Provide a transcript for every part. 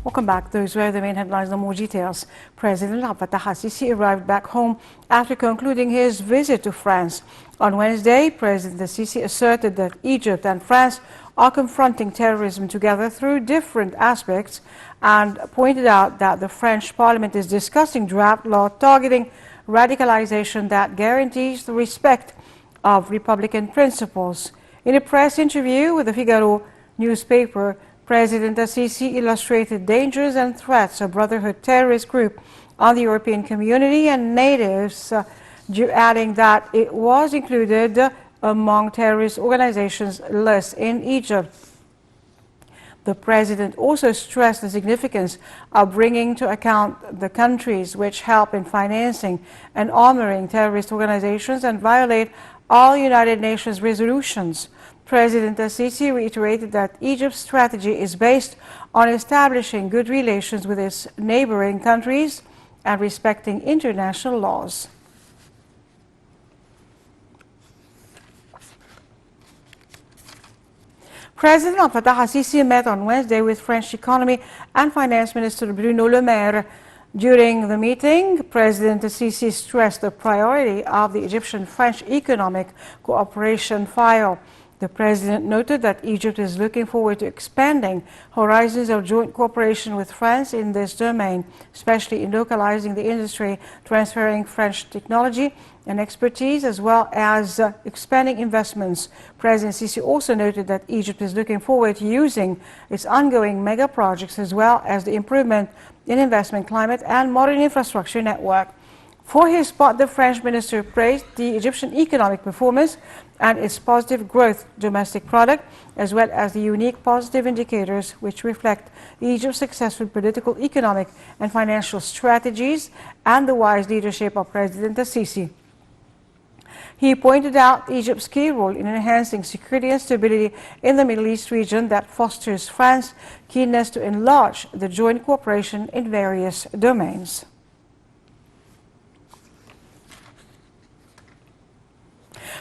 Welcome back. Those were the main headlines. No more details. President Abdel Fattah al-Sisi arrived back home after concluding his visit to France. On Wednesday, President al-Sisi asserted that Egypt and France are confronting terrorism together through different aspects and pointed out that the French Parliament is discussing draft law targeting radicalization that guarantees the respect of Republican principles. In a press interview with the Figaro newspaper, President al-Sisi illustrated dangers and threats of Brotherhood terrorist group on the European community and natives, adding that it was included among terrorist organizations lists in Egypt. The president also stressed the significance of bringing to account the countries which help in financing and armoring terrorist organizations and violate all United Nations resolutions. President al-Sisi reiterated that Egypt's strategy is based on establishing good relations with its neighboring countries and respecting international laws. President Abdel Fattah al-Sisi met on Wednesday with French Economy and Finance Minister Bruno Le Maire. During the meeting, President al-Sisi stressed the priority of the Egyptian-French economic cooperation file. The president noted that Egypt is looking forward to expanding horizons of joint cooperation with France in this domain, especially in localizing the industry, transferring French technology and expertise, as well as expanding investments. President Sisi also noted that Egypt is looking forward to using its ongoing mega projects as well as the improvement in investment climate and modern infrastructure network. For his part, the French minister praised the Egyptian economic performance and its positive growth domestic product, as well as the unique positive indicators which reflect Egypt's successful political, economic and financial strategies and the wise leadership of President al-Sisi. He pointed out Egypt's key role in enhancing security and stability in the Middle East region that fosters France's keenness to enlarge the joint cooperation in various domains.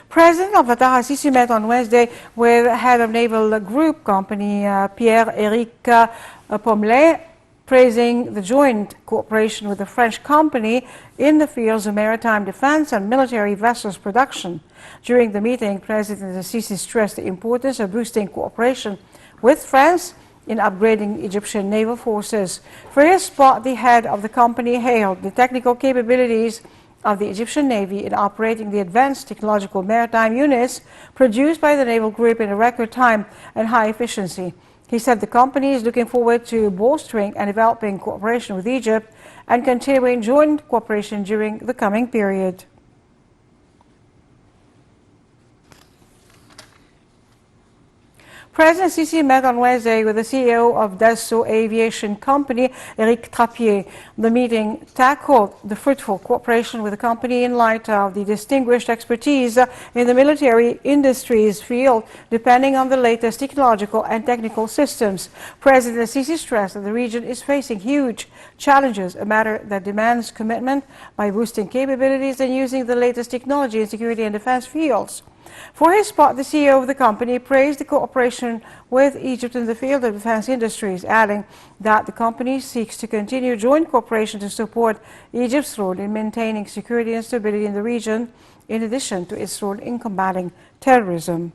President Abdel Fattah al-Sisi met on Wednesday with head of naval group company Pierre-Éric Pommelet, praising the joint cooperation with the French company in the fields of maritime defense and military vessels production. During the meeting, President al-Sisi stressed the importance of boosting cooperation with France in upgrading Egyptian naval forces. For his part, the head of the company hailed the technical capabilities of the Egyptian Navy in operating the advanced technological maritime units produced by the naval group in a record time and high efficiency. He said the company is looking forward to bolstering and developing cooperation with Egypt and continuing joint cooperation during the coming period. President Sisi met on Wednesday with the CEO of Dassault Aviation Company, Eric Trappier. The meeting tackled the fruitful cooperation with the company in light of the distinguished expertise in the military industries field, depending on the latest technological and technical systems. President Sisi stressed that the region is facing huge challenges, a matter that demands commitment by boosting capabilities and using the latest technology in security and defense fields. For his part, the CEO of the company praised the cooperation with Egypt in the field of defense industries, adding that the company seeks to continue joint cooperation to support Egypt's role in maintaining security and stability in the region, in addition to its role in combating terrorism.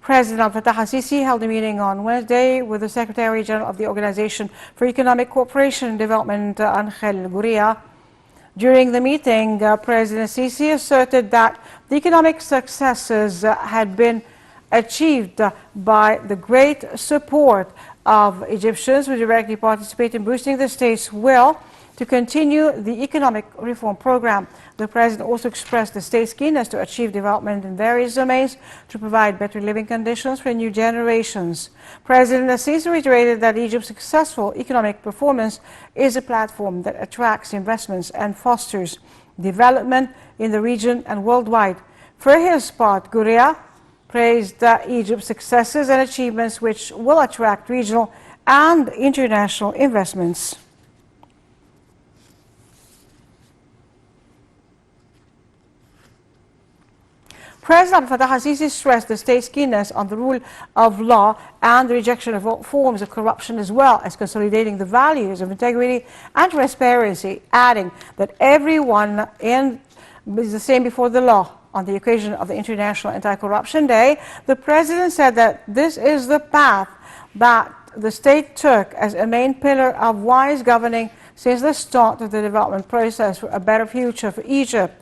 President Abdel Fattah al-Sisi held a meeting on Wednesday with the Secretary General of the Organization for Economic Cooperation and Development, Angel Gurria. During the meeting, President Sisi asserted that the economic successes had been achieved by the great support of Egyptians who directly participate in boosting the state's will to continue the economic reform program. The president also expressed the state's keenness to achieve development in various domains to provide better living conditions for new generations. President al-Sisi reiterated that Egypt's successful economic performance is a platform that attracts investments and fosters development in the region and worldwide. For his part, Gurria praised Egypt's successes and achievements, which will attract regional and international investments. President Fattah al-Sisi stressed the state's keenness on the rule of law and the rejection of all forms of corruption, as well as consolidating the values of integrity and transparency, adding that everyone is the same before the law. On the occasion of the International Anti-Corruption Day, the president said that this is the path that the state took as a main pillar of wise governing since the start of the development process for a better future for Egypt.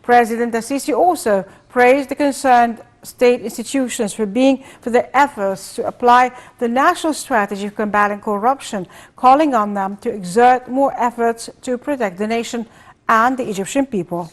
President al-Sisi also praised the concerned state institutions for their efforts to apply the national strategy of combating corruption, calling on them to exert more efforts to protect the nation and the Egyptian people.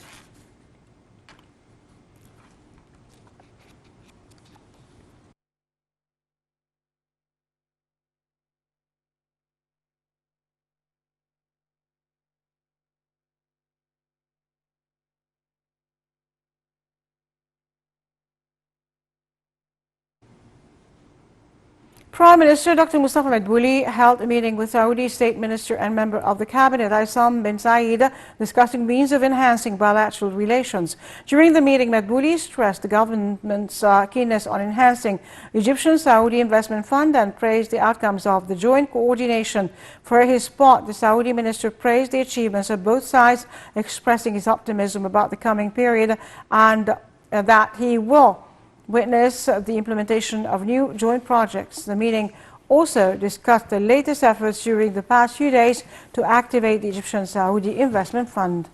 Prime Minister Dr. Mustafa Madbouli held a meeting with Saudi State Minister and member of the Cabinet, Aissam bin Saeed, discussing means of enhancing bilateral relations. During the meeting, Madbouli stressed the government's keenness on enhancing Egyptian-Saudi Investment Fund and praised the outcomes of the joint coordination. For his part, the Saudi minister praised the achievements of both sides, expressing his optimism about the coming period and that he will witness the implementation of new joint projects. The meeting also discussed the latest efforts during the past few days to activate the Egyptian-Saudi Investment Fund.